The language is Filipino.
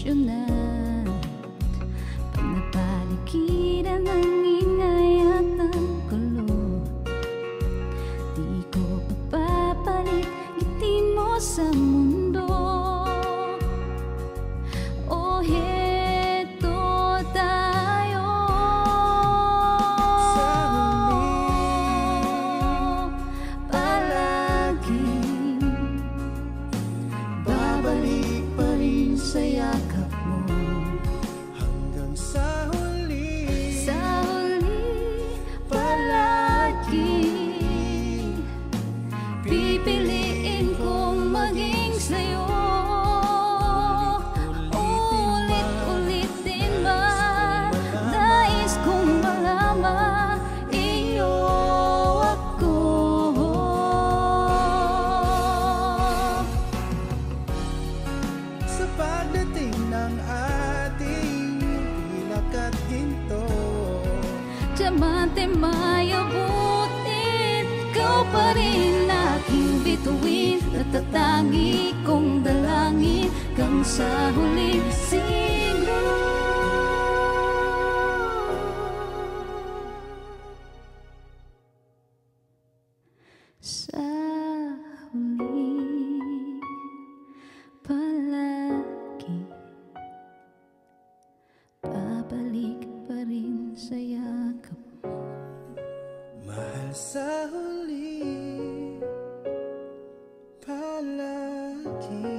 emosyonan. Panapaligiran ng ingay at ng gulo, di ko papapalit ngiti mo sa mundo. O heto tayo sa huli, palaging babalik pa rin sa yakap mo. Hanggang sa huli, palagi pipiliin kong maging sa'yo. Ulit-ulitin man, nais kong malaman iyo ako. sa pagdating ng ating pilak at ginto, Diamante mayabutit, ikaw pa rin aking bituin, natatangi kong dalangin hanggang sa huling siglo. Sa huli, palagi babalik pa rin sa yakap mo. mahal sa huli, palagi.